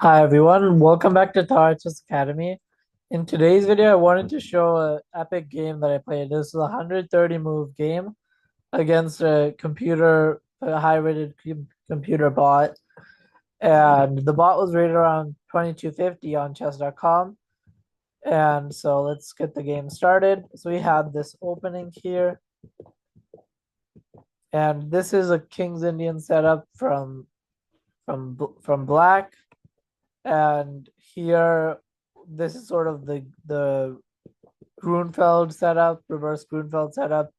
Hi everyone, welcome back to TaraChessAcademy. In today's video, I wanted to show an epic game that I played. This is a 130 move game against a high-rated computer bot. And the bot was rated around 2250 on chess.com. And so let's get the game started. So we had this opening here. And this is a King's Indian setup from black. And here, this is sort of the Grunfeld setup, reverse Grunfeld setup.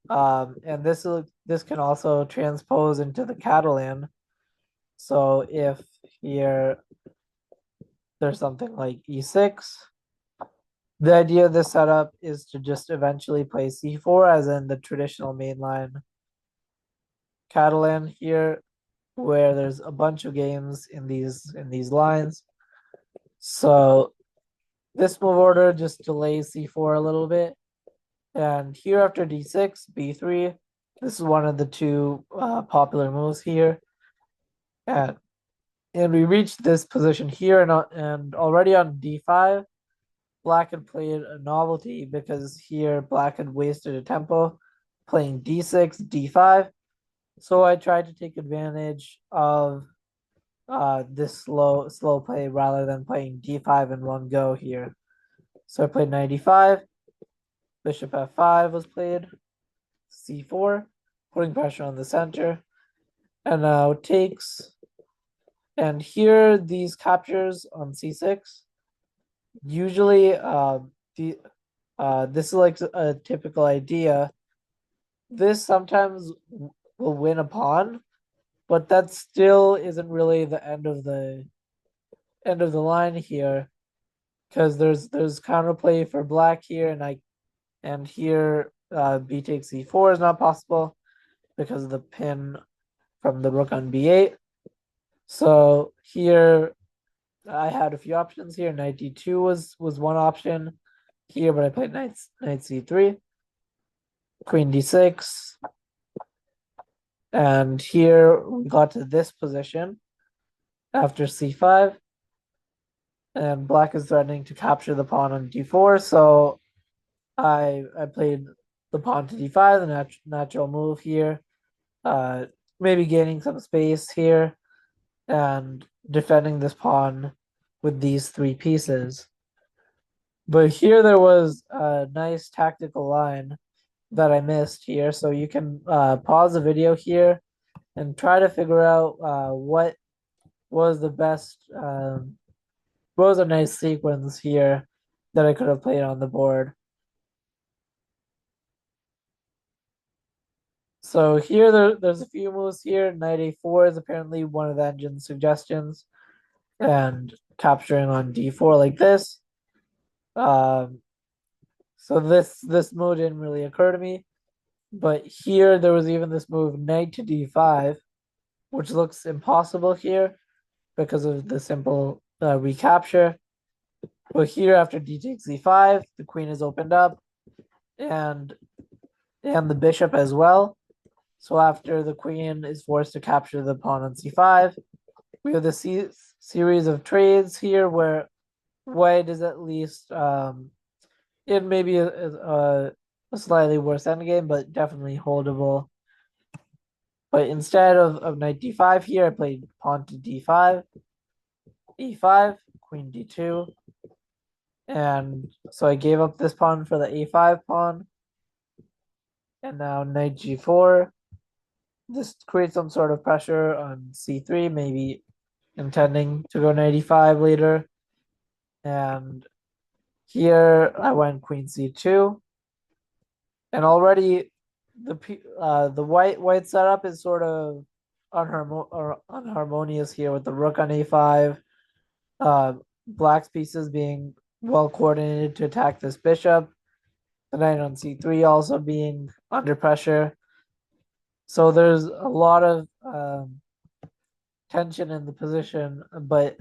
And this can also transpose into the Catalan. So if here there's something like e6, the idea of this setup is to just eventually play c4 as in the traditional mainline Catalan here, where there's a bunch of games in these lines. So this move order just delays c4 a little bit. And here after d6, b3, this is one of the two popular moves here. And, and we reached this position here, and already on d5, black had played a novelty because here black had wasted a tempo playing d6, d5. So I tried to take advantage of this slow play rather than playing d5 in one go here. So I played knight e5, bishop f5 was played, c4, putting pressure on the center, and now takes. And here, these captures on c6, usually this is like a typical idea. This sometimes will win a pawn, but that still isn't really the end of the line here, because there's counterplay for black here, and here b takes c4 is not possible because of the pin from the rook on b8. So here I had a few options here. Knight d2 was one option here, but I played knight c3, queen d6, and here we got to this position after c5, and black is threatening to capture the pawn on d4. So I played the pawn to d5, the natural move here, uh, maybe gaining some space here and defending this pawn with these three pieces. But here there was a nice tactical line that I missed here. So you can pause the video here and try to figure out what was the best, what was a nice sequence here that I could have played on the board. So here there's a few moves here. Knight a4 is apparently one of the engine's suggestions, and capturing on d4 like this. Um, so this move didn't really occur to me. But here there was even this move knight to d5, which looks impossible here because of the simple recapture. But here after d takes e5, the queen is opened up, and the bishop as well. So after the queen is forced to capture the pawn on c5, we have the series of trades here where white is at least it may be a slightly worse endgame, but definitely holdable. But instead of knight d5 here, I played pawn to d5, e5, queen d2. And so I gave up this pawn for the a5 pawn. And now knight g4. This creates some sort of pressure on c3, maybe intending to go knight e5 later. And here I went queen c2. And already the white setup is sort of unharmonious here with the rook on a5. Black's pieces being well coordinated to attack this bishop. The knight on c3 also being under pressure. So there's a lot of tension in the position, but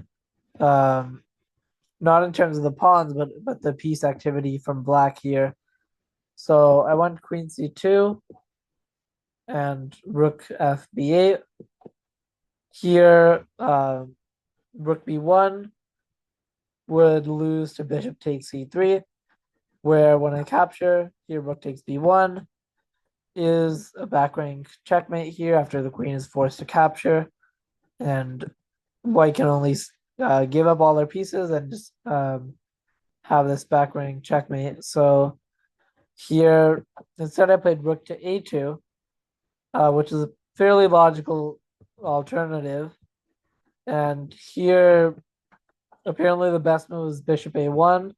not in terms of the pawns, but the piece activity from black here. So I went queen c2 and rook fb8. Here, rook b1 would lose to bishop takes c3, where when I capture, here rook takes b1 is a back rank checkmate here after the queen is forced to capture, and white can only give up all their pieces and just have this back rank checkmate. So here, instead I played rook to a2, which is a fairly logical alternative. And here, apparently the best move is bishop a1,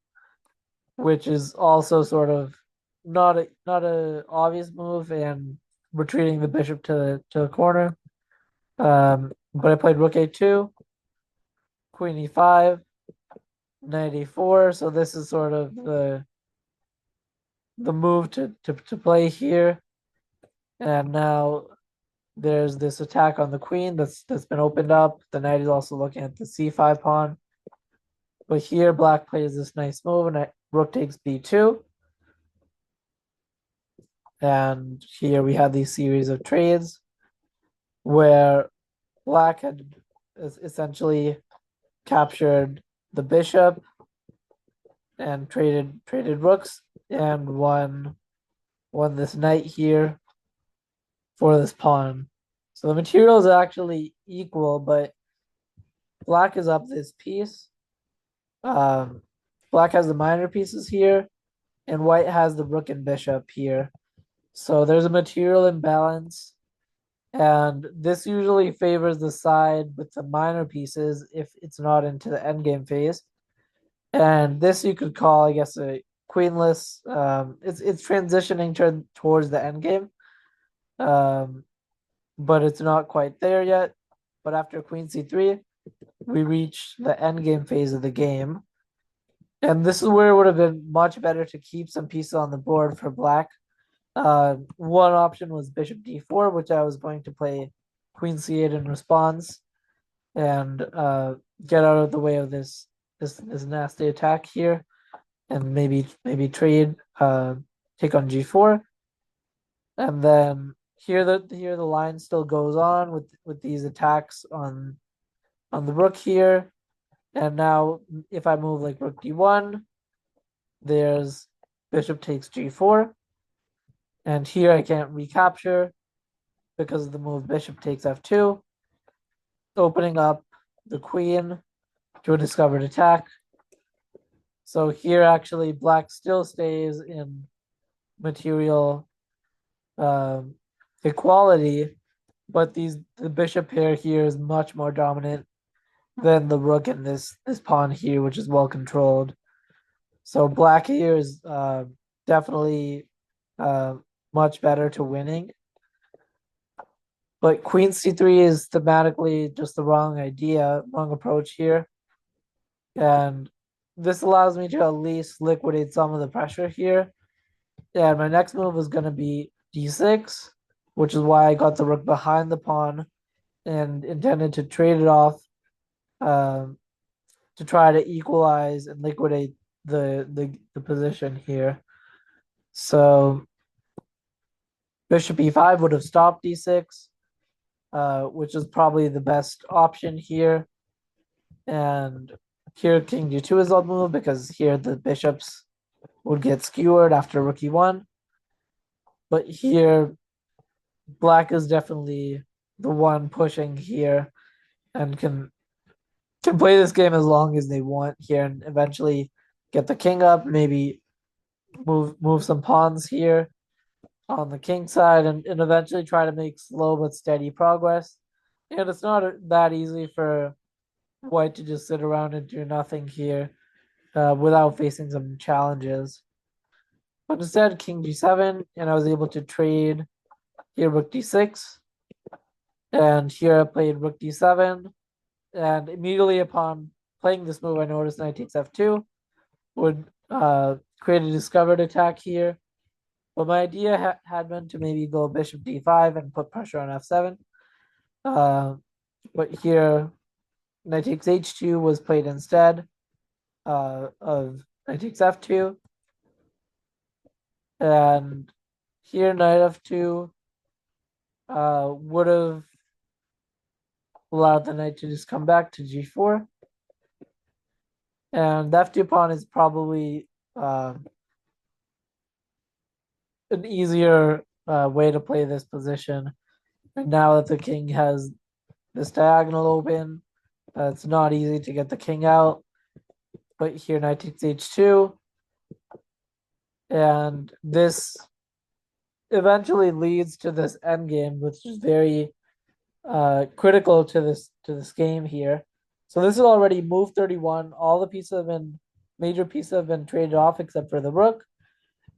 which is also sort of not a obvious move and retreating the bishop to the corner. But I played rook a2, queen e5, knight e4. So this is sort of the move to play here. And now there's this attack on the queen that's been opened up. The knight is also looking at the c5 pawn. But here black plays this nice move and rook takes b2. And here we have these series of trades where black had essentially captured the bishop and traded rooks and won this knight here for this pawn. So the material is actually equal, but black is up this piece. Black has the minor pieces here, and white has the rook and bishop here. So there's a material imbalance, and this usually favors the side with the minor pieces if it's not into the endgame phase. And this you could call, I guess, a queenless. It's transitioning towards the endgame, but it's not quite there yet. But after queen c3, we reach the endgame phase of the game. And this is where it would have been much better to keep some pieces on the board for black. One option was bishop d4, which I was going to play queen c8 in response and get out of the way of this nasty attack here, and maybe trade take on g4, and then here the line still goes on with these attacks on the rook here. And now if I move like rook d1, there's bishop takes g4, and here I can't recapture because of the move bishop takes f2, opening up the queen to a discovered attack. So here actually black still stays in material equality, but the bishop pair here is much more dominant than the rook and this pawn here, which is well controlled. So black here is definitely much better to winning. But queen c3 is thematically just the wrong approach here. And this allows me to at least liquidate some of the pressure here. And my next move is going to be d6, which is why I got the rook behind the pawn and intended to trade it off to try to equalize and liquidate the position here. So bishop e5 would have stopped d6, which is probably the best option here. And here king d2 is on move because here the bishops would get skewered after rook e1. But here black is definitely the one pushing here and can play this game as long as they want here and eventually get the king up, maybe move some pawns here on the king side and eventually try to make slow but steady progress. And it's not that easy for white to just sit around and do nothing here without facing some challenges. But instead, king g7, and I was able to trade here rook d6. And here I played rook d7. And immediately upon playing this move, I noticed knight takes f2 would create a discovered attack here. But my idea had been to maybe go bishop d5 and put pressure on f7. But here, knight takes h2 was played instead of knight takes f2. And here, knight f2 would have allowed the knight to just come back to g4. And the f2 pawn is probably an easier way to play this position. And now that the king has this diagonal open, it's not easy to get the king out. But here knight takes h2, and this eventually leads to this endgame, which is very critical to this game here. So this is already move 31. All the pieces have been major pieces have been traded off except for the rook,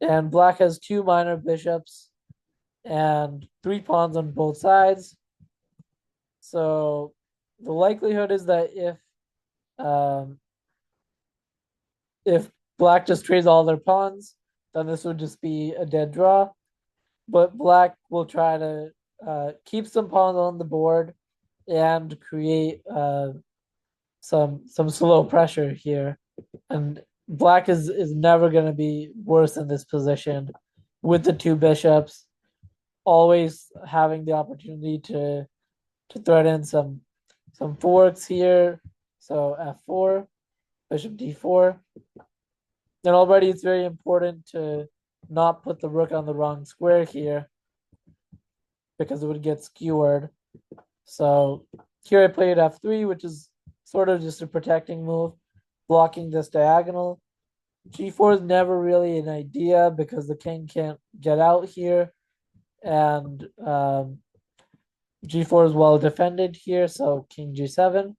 and black has two minor bishops and three pawns on both sides. So the likelihood is that um, if black just trades all their pawns, then this would just be a dead draw. But black will try to keep some pawns on the board and create some slow pressure here. And black is never going to be worse in this position with the two bishops, always having the opportunity to threaten some forks here. So f4, bishop d4. And already it's very important to not put the rook on the wrong square here because it would get skewered. So here I played f3, which is sort of just a protecting move, blocking this diagonal. g4 is never really an idea because the king can't get out here, and g4 is well defended here, so king g7.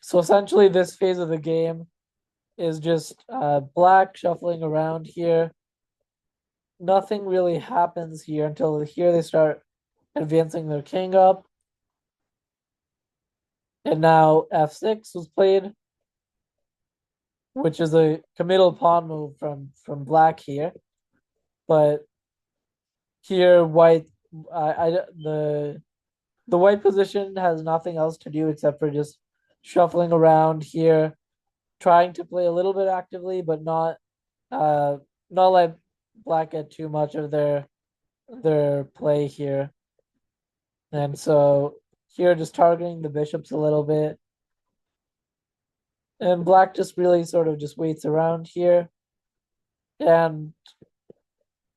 So essentially this phase of the game is just black shuffling around here. Nothing really happens here until here they start advancing their king up. And now f6 was played, which is a committal pawn move from black here. But here white the white position has nothing else to do except for just shuffling around here, trying to play a little bit actively, but not let black get too much of their play here. And so here just targeting the bishops a little bit. And black just really sort of just waits around here. And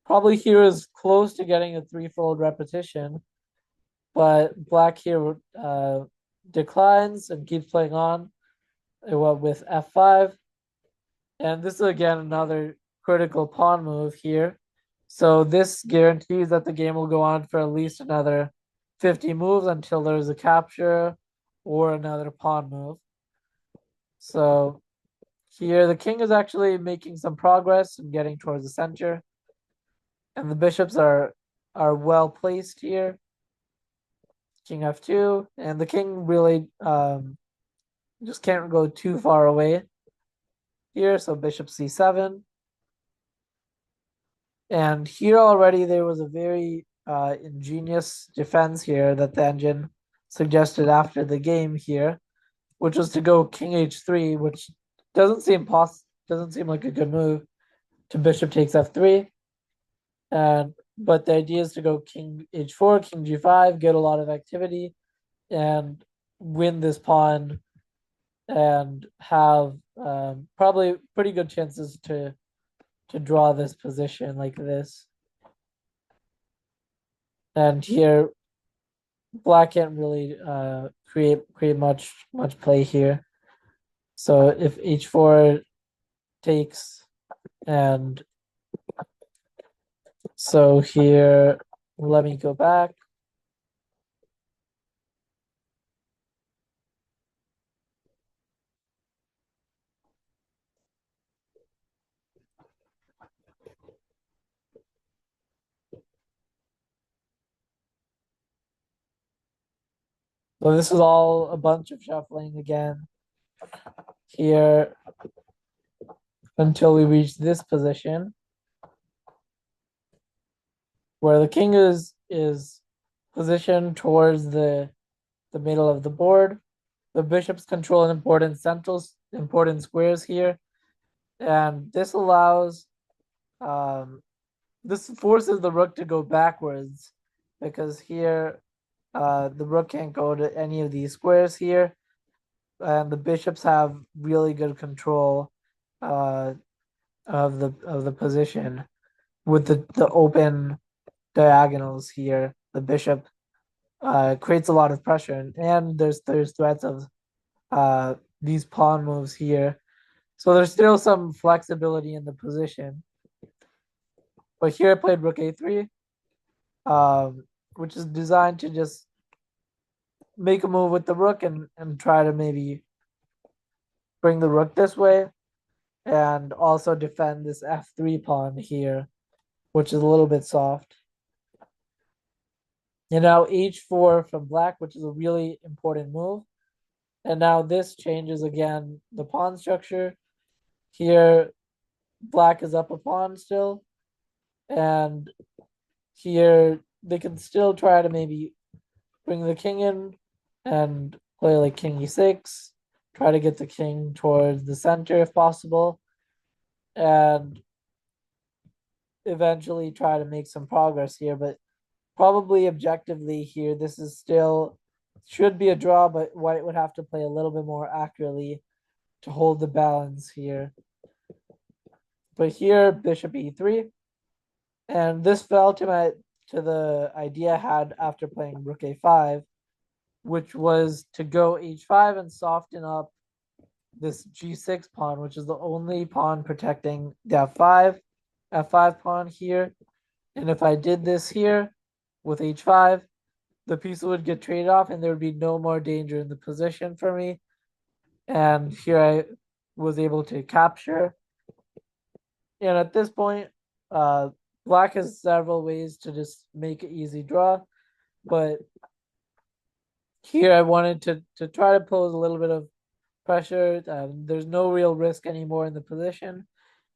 probably here is close to getting a threefold repetition. But black here declines and keeps playing on with f5. And this is again another critical pawn move here. So this guarantees that the game will go on for at least another 50 moves until there's a capture or another pawn move. So here the king is actually making some progress and getting towards the center. And the bishops are well placed here. King f2, and the king really just can't go too far away here, so bishop c7. And here already there was a very ingenious defense here that the engine suggested after the game here, which was to go king h3, which doesn't seem like a good move, to bishop takes f3. But the idea is to go king h4, king g5, get a lot of activity, and win this pawn, and have probably pretty good chances to draw this position like this. And here, black can't really create much play here. So if h4 takes, and so here, let me go back. So this is all a bunch of shuffling again here until we reach this position where the king is positioned towards the middle of the board. The bishops control important squares here, and this allows this forces the rook to go backwards because here the rook can't go to any of these squares here. and the bishops have really good control uh, of the position with the open diagonals here. The bishop creates a lot of pressure, and there's threats of these pawn moves here. So there's still some flexibility in the position. But here I played rook a3, which is designed to just make a move with the rook and try to maybe bring the rook this way and also defend this f3 pawn here, which is a little bit soft. And now h4 from black, which is a really important move. And now this changes again the pawn structure. Here, black is up a pawn still. And here, they can still try to maybe bring the king in and play like king e6. Try to get the king towards the center if possible. And eventually try to make some progress here. But probably objectively here, this is still should be a draw, but white would have to play a little bit more accurately to hold the balance here. But here, bishop e3, and this fell to the idea I had after playing rook a5, which was to go h5 and soften up this g6 pawn, which is the only pawn protecting the f5 pawn here. And if I did this here with h5, the piece would get traded off and there would be no more danger in the position for me. And here I was able to capture. And at this point, black has several ways to just make an easy draw. But here I wanted to try to pose a little bit of pressure. There's no real risk anymore in the position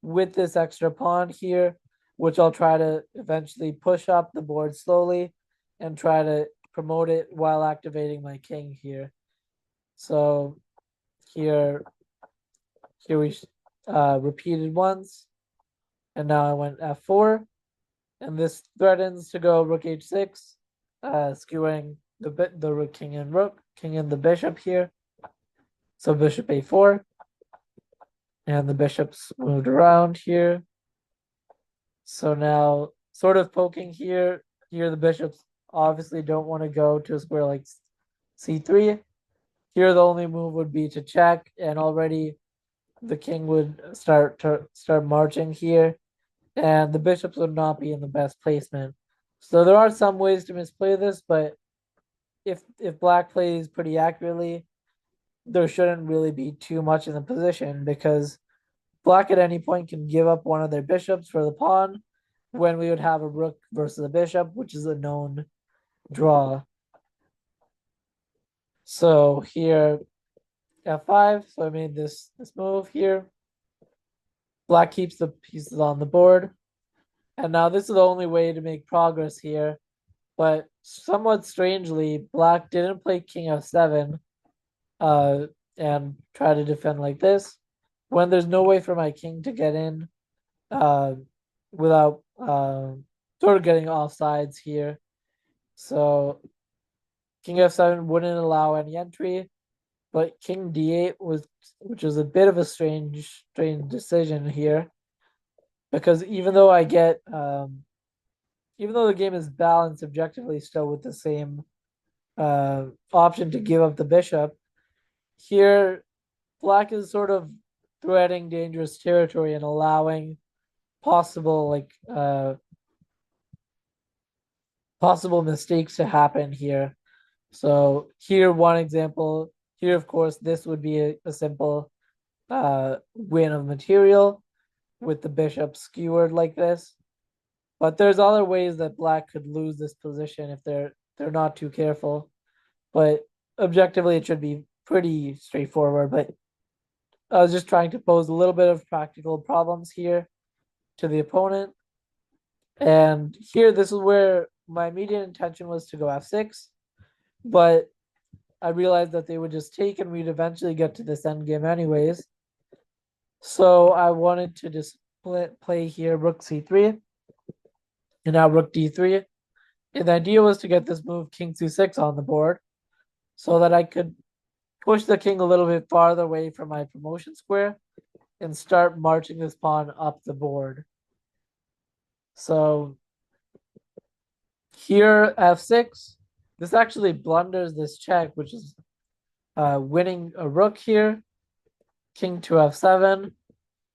with this extra pawn here, which I'll try to eventually push up the board slowly and try to promote it while activating my king here. So here we repeated once, and now I went f4, and this threatens to go rook h6, skewing the rook, king and the bishop here. So bishop a4, and the bishop's moved around here. So now, sort of poking here. Here the bishops obviously don't want to go to a square like c3. Here the only move would be to check, and already the king would start marching here, and the bishops would not be in the best placement. So there are some ways to misplay this, but if black plays pretty accurately, there shouldn't really be too much in the position because black at any point can give up one of their bishops for the pawn when we would have a rook versus a bishop, which is a known draw. So here f5, so I made this move here. Black keeps the pieces on the board. And now this is the only way to make progress here. But somewhat strangely, black didn't play king f7 and try to defend like this when there's no way for my king to get in without sort of getting off sides here. So king f7 wouldn't allow any entry, but king d8 which was a bit of a strange decision here, because even though even though the game is balanced objectively still with the same option to give up the bishop, here black is sort of threading dangerous territory and allowing possible possible mistakes to happen here. So here one example, here of course this would be a simple win of material with the bishop skewered like this. But there's other ways that black could lose this position if they're not too careful. But objectively it should be pretty straightforward. But I was just trying to pose a little bit of practical problems here to the opponent. And here this is where my immediate intention was to go f6, but I realized that they would just take and we'd eventually get to this endgame anyways. So I wanted to just play here rook c3 and now rook d3. And the idea was to get this move king c6 on the board so that I could push the king a little bit farther away from my promotion square and start marching this pawn up the board. So here f6, this actually blunders this check, which is winning a rook here. King to f7,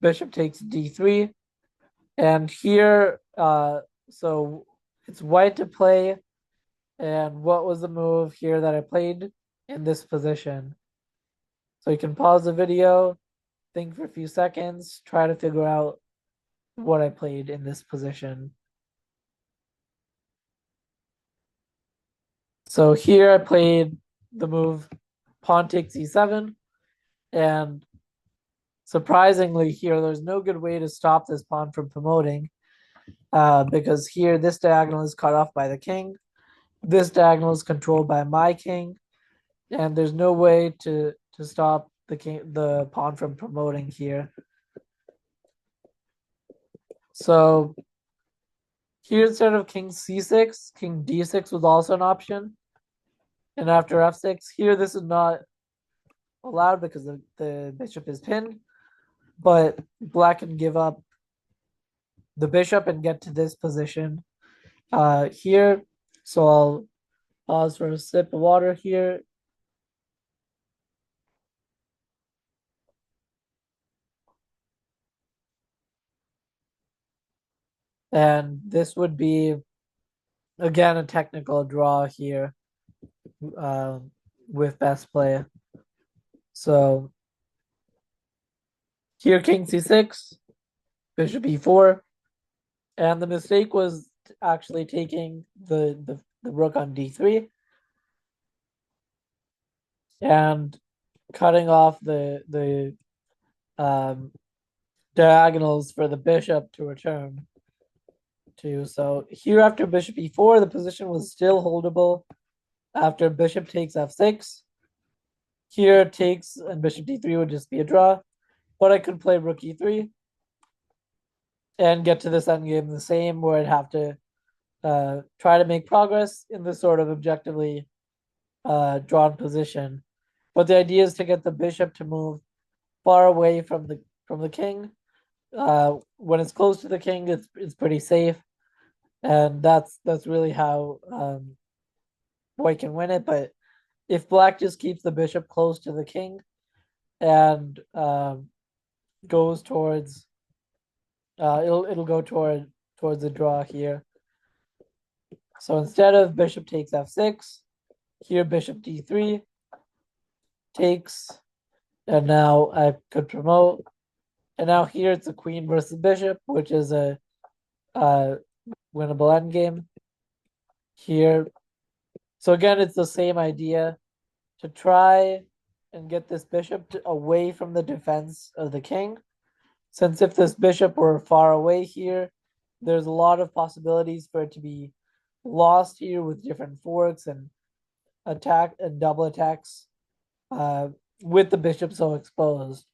bishop takes d3, and here, so it's white to play. And what was the move here that I played in this position? So you can pause the video, think for a few seconds, try to figure out what I played in this position. So here I played the move pawn takes e7, and surprisingly here there's no good way to stop this pawn from promoting, because here this diagonal is cut off by the king, this diagonal is controlled by my king, and there's no way to stop the pawn from promoting here. So here instead of king c6, king d6 was also an option. And after f6, here this is not allowed because the bishop is pinned, but black can give up the bishop and get to this position here. So I'll pause for a sip of water here. And this would be, again, a technical draw here with best play. So here king c6, bishop e4, and the mistake was actually taking the rook on d3 and cutting off the diagonals for the bishop to return to. So here after bishop e4, the position was still holdable after bishop takes f6. Here takes and bishop d3 would just be a draw, but I could play rook e3 and get to this endgame the same, where I'd have to try to make progress in this sort of objectively drawn position. But the idea is to get the bishop to move far away from the king. When it's close to the king, it's pretty safe, and that's really how white can win it. But if black just keeps the bishop close to the king and goes towards, it'll go towards the draw here. So instead of bishop takes f6, here bishop d3 takes, and now I could promote. And now here it's a queen versus bishop, which is a winnable endgame here. So again, it's the same idea to try and get this bishop away from the defense of the king. Since if this bishop were far away here, there's a lot of possibilities for it to be lost here with different forks and attack and double attacks with the bishop so exposed.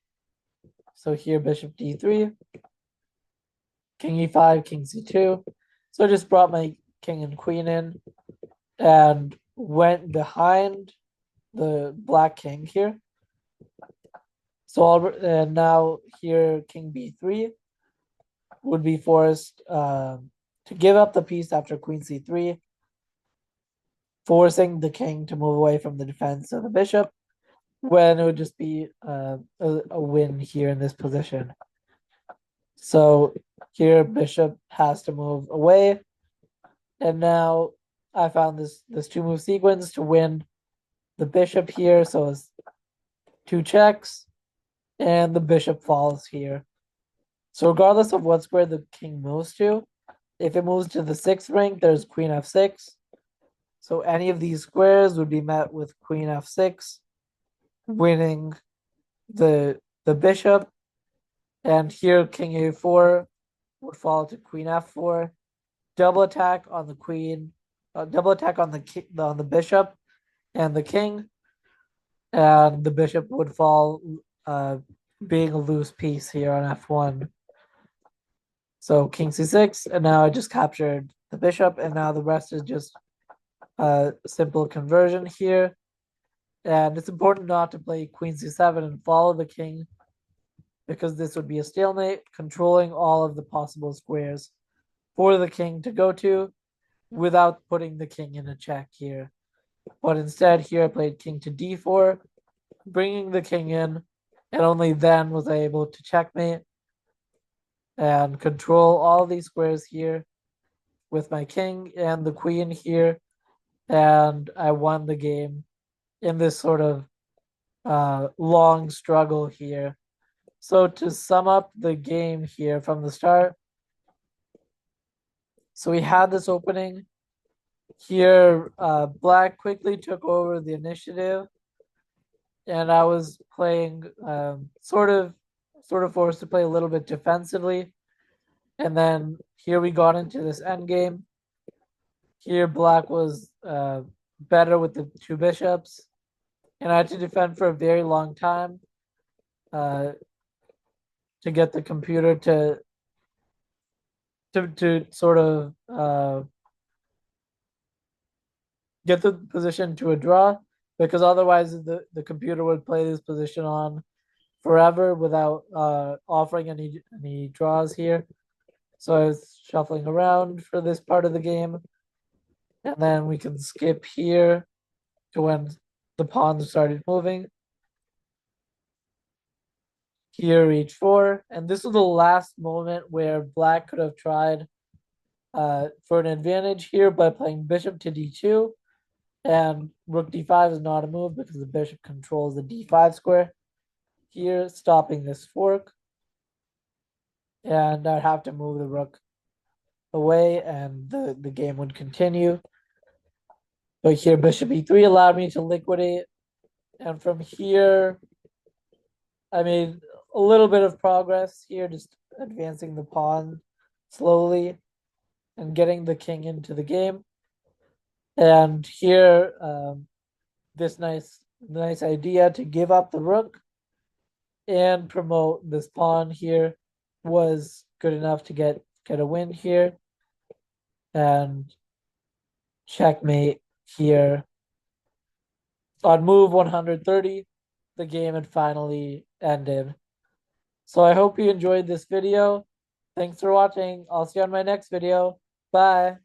So here bishop d3, king e5, king c2. So I just brought my king and queen in and went behind the black king here. So and now here king b3 would be forced to give up the piece after queen c3, forcing the king to move away from the defense of the bishop, when it would just be a win here in this position. So here bishop has to move away, and now I found this two move sequence to win the bishop here. So it's two checks, and the bishop falls here. So regardless of what square the king moves to, if it moves to the sixth rank, there's queen f6. So any of these squares would be met with queen f6, winning the bishop. And here king a4 would fall to queen f4, double attack on the queen, double attack on the bishop and the king, and the bishop would fall, being a loose piece here on f1. So king c6, and now I just captured the bishop, and now the rest is just simple conversion here. And it's important not to play queen c7 and follow the king, because this would be a stalemate, controlling all of the possible squares for the king to go to without putting the king in a check here. But instead, here I played king to d4, bringing the king in, and only then was I able to checkmate and control all these squares here with my king and the queen here. And I won the game in this sort of long struggle here. So to sum up the game here from the start, so we had this opening here. Black quickly took over the initiative, and I was playing sort of forced to play a little bit defensively. And then here we got into this endgame. Here Black was better with the two bishops, and I had to defend for a very long time to get the computer to sort of get the position to a draw, because otherwise the computer would play this position on forever without offering any draws here. So I was shuffling around for this part of the game, and then we can skip here to when the pawns started moving. Here h4, and this was the last moment where Black could have tried for an advantage here by playing bishop to d2, and rook d5 is not a move because the bishop controls the d5 square. Here, stopping this fork, and I'd have to move the rook away, and the game would continue. But here, bishop e3 allowed me to liquidate, and from here, I made a little bit of progress here, just advancing the pawn slowly and getting the king into the game. And here, this nice idea to give up the rook and promote this pawn here was good enough to get a win here, and checkmate here. On move 130, the game had finally ended. So I hope you enjoyed this video. Thanks for watching. I'll see you on my next video. Bye.